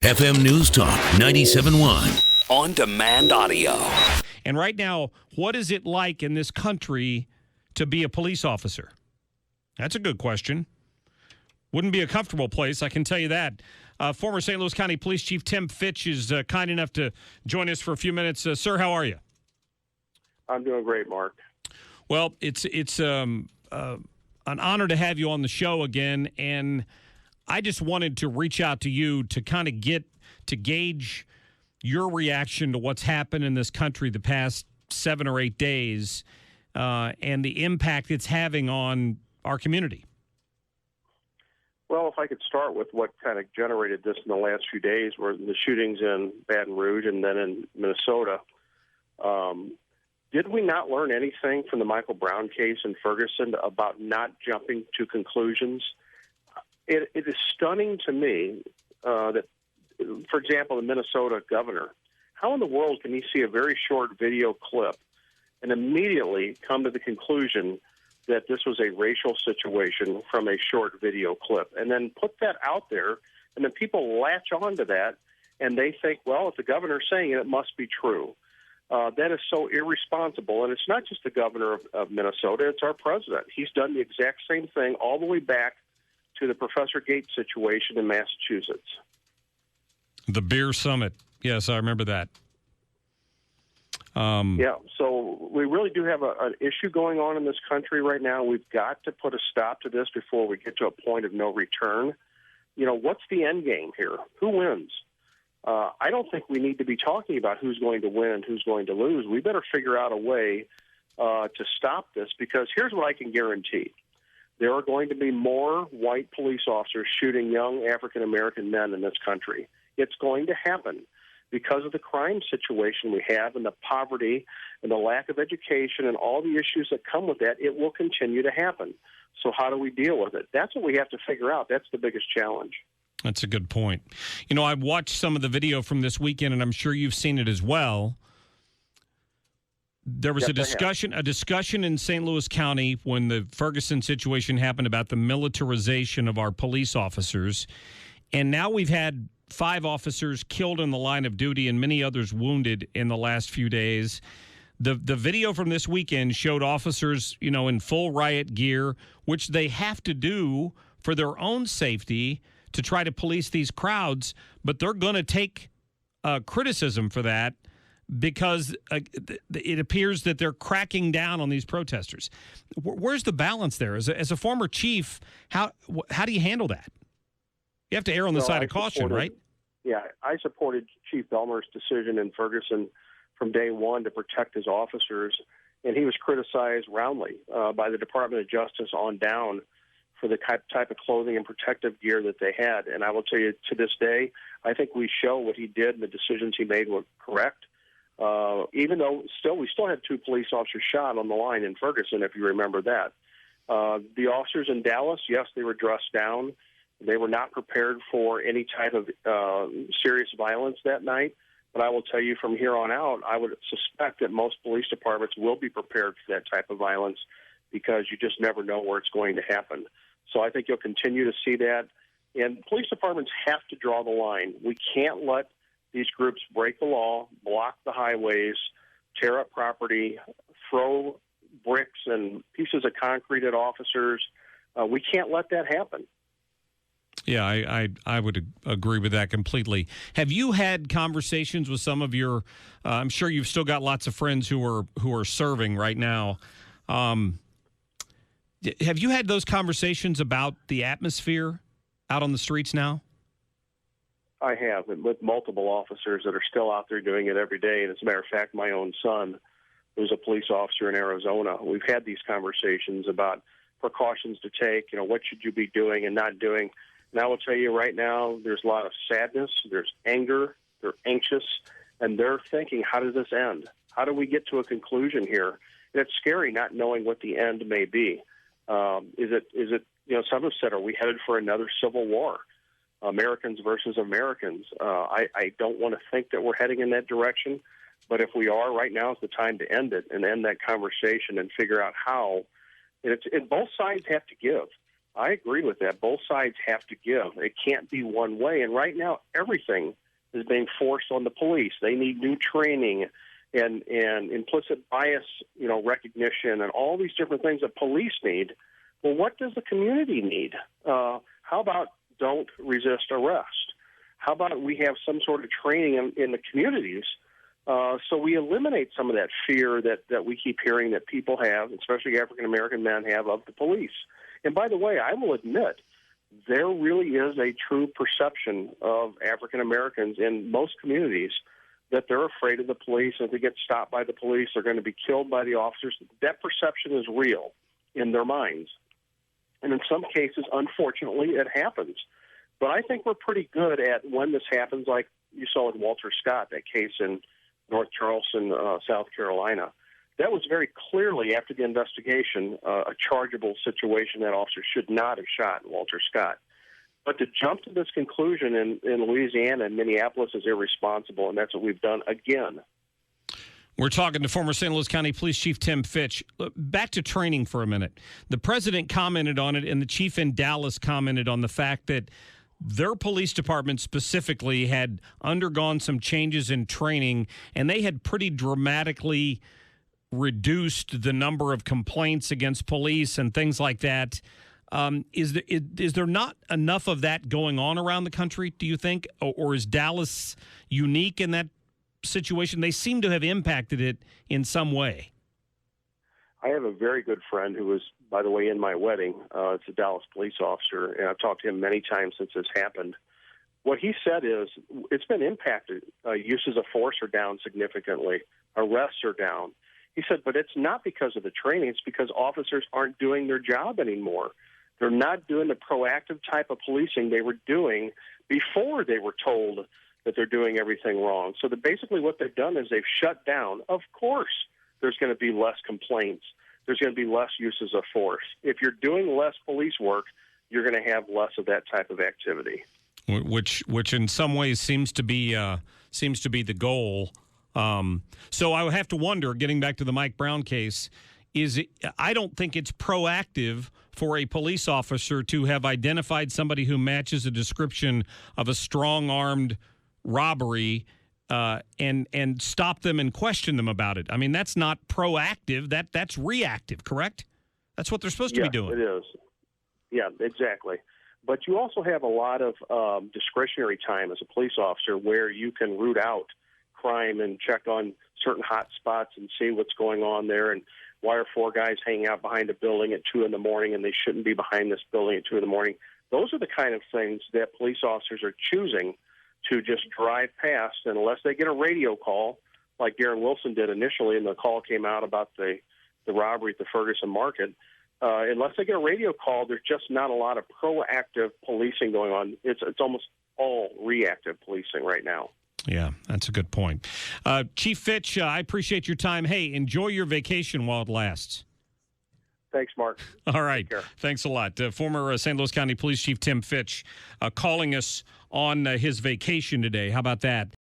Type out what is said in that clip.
FM News Talk 97.1. On-demand audio. And right now, what is it like in this country to be a police officer? That's a good question. Wouldn't be a comfortable place, I can tell you that. Former St. Louis County Police Chief Tim Fitch is kind enough to join us for a few minutes. Sir, how are you? I'm doing great, Mark. Well, it's an honor to have you on the show again, and I just wanted to reach out to you to kind of gauge your reaction to what's happened in this country the past 7 or 8 days and the impact it's having on our community. Well, if I could start with what kind of generated this in the last few days were the shootings in Baton Rouge and then in Minnesota. Did we not learn anything from the Michael Brown case in Ferguson about not jumping to conclusions? It is stunning to me that, for example, the Minnesota governor, how in the world can he see a very short video clip and immediately come to the conclusion that this was a racial situation from a short video clip, and then put that out there, and then people latch on to that, and they think, well, if the governor's saying it, it must be true. That is so irresponsible, and it's not just the governor of Minnesota, it's our president. He's done the exact same thing all the way back to the Professor Gates situation in Massachusetts. The beer summit. Yes, I remember that. Yeah, so we really do have an issue going on in this country right now. We've got to put a stop to this before we get to a point of no return. You know, what's the end game here? Who wins? I don't think we need to be talking about who's going to win and who's going to lose. We better figure out a way to stop this, because here's what I can guarantee. There are going to be more white police officers shooting young African-American men in this country. It's going to happen because of the crime situation we have and the poverty and the lack of education and all the issues that come with that. It will continue to happen. So how do we deal with it? That's what we have to figure out. That's the biggest challenge. That's a good point. You know, I've watched some of the video from this weekend, and I'm sure you've seen it as well. There was a discussion in St. Louis County when the Ferguson situation happened about the militarization of our police officers. And now we've had 5 officers killed in the line of duty and many others wounded in the last few days. The video from this weekend showed officers, you know, in full riot gear, which they have to do for their own safety to try to police these crowds. But they're going to take criticism for that, because it appears that they're cracking down on these protesters. Where's the balance there? As a former chief, how do you handle that? You have to err on the side of caution, right? Yeah, I supported Chief Belmer's decision in Ferguson from day one to protect his officers, and he was criticized roundly by the Department of Justice on down for the type of clothing and protective gear that they had. And I will tell you, to this day, I think we show what he did and the decisions he made were correct. Even though we still had 2 police officers shot on the line in Ferguson, if you remember that. The officers in Dallas, yes, they were dressed down. They were not prepared for any type of serious violence that night. But I will tell you, from here on out, I would suspect that most police departments will be prepared for that type of violence, because you just never know where it's going to happen. So I think you'll continue to see that. And police departments have to draw the line. We can't let these groups break the law, block the highways, tear up property, throw bricks and pieces of concrete at officers. We can't let that happen. Yeah, I would agree with that completely. Have you had conversations with some of your? I'm sure you've still got lots of friends who are serving right now. Have you had those conversations about the atmosphere out on the streets now? I have, with multiple officers that are still out there doing it every day. And as a matter of fact, my own son, who's a police officer in Arizona, we've had these conversations about precautions to take. You know, what should you be doing and not doing? And I will tell you right now, there's a lot of sadness, there's anger, they're anxious, and they're thinking, how does this end? How do we get to a conclusion here? And it's scary not knowing what the end may be. Is it, you know, some have said, are we headed for another civil war? Americans versus Americans. I don't want to think that we're heading in that direction, but if we are, right now is the time to end it and end that conversation and figure out how. And both sides have to give. I agree with that. Both sides have to give. It can't be one way. And right now, everything is being forced on the police. They need new training and implicit bias, recognition, and all these different things that police need. Well, what does the community need? How about don't resist arrest? How about we have some sort of training in the communities so we eliminate some of that fear that we keep hearing that people have, especially African-American men have, of the police. And by the way, I will admit, there really is a true perception of African-Americans in most communities that they're afraid of the police, and if they get stopped by the police, they're going to be killed by the officers. That perception is real in their minds. And in some cases, unfortunately, it happens. But I think we're pretty good at when this happens, like you saw with Walter Scott, that case in North Charleston, South Carolina. That was very clearly, after the investigation, a chargeable situation. That officer should not have shot Walter Scott. But to jump to this conclusion in Louisiana and Minneapolis is irresponsible, and that's what we've done again. We're talking to former St. Louis County Police Chief Tim Fitch. Back to training for a minute. The president commented on it, and the chief in Dallas commented on the fact that their police department specifically had undergone some changes in training, and they had pretty dramatically reduced the number of complaints against police and things like that. Is there not enough of that going on around the country, do you think? Or is Dallas unique in that situation? They seem to have impacted it in some way. I have a very good friend who was, by the way, in my wedding. It's a Dallas police officer, and I've talked to him many times since this happened. What he said is it's been impacted. Uses of force are down significantly. Arrests are down. He said, but it's not because of the training. It's because officers aren't doing their job anymore. They're not doing the proactive type of policing they were doing before they were told that they're doing everything wrong. So basically what they've done is they've shut down. Of course, there's going to be less complaints. There's going to be less uses of force. If you're doing less police work, you're going to have less of that type of activity. Which in some ways seems to be the goal. So I would have to wonder, getting back to the Mike Brown case, I don't think it's proactive for a police officer to have identified somebody who matches a description of a strong-armed robbery and stop them and question them about it. I mean, that's not proactive. That's reactive, correct? That's what they're supposed to be doing. It is. Yeah, exactly. But you also have a lot of discretionary time as a police officer where you can root out crime and check on certain hot spots and see what's going on there. And why are four guys hanging out behind a building at 2 a.m. and they shouldn't be behind this building at 2 a.m? Those are the kind of things that police officers are choosing to just drive past, and unless they get a radio call, like Darren Wilson did initially, and the call came out about the robbery at the Ferguson Market, unless they get a radio call, there's just not a lot of proactive policing going on. It's almost all reactive policing right now. Yeah, that's a good point. Chief Fitch, I appreciate your time. Hey, enjoy your vacation while it lasts. Thanks, Mark. All right. Thanks a lot. Former St. Louis County Police Chief Tim Fitch calling us on his vacation today. How about that?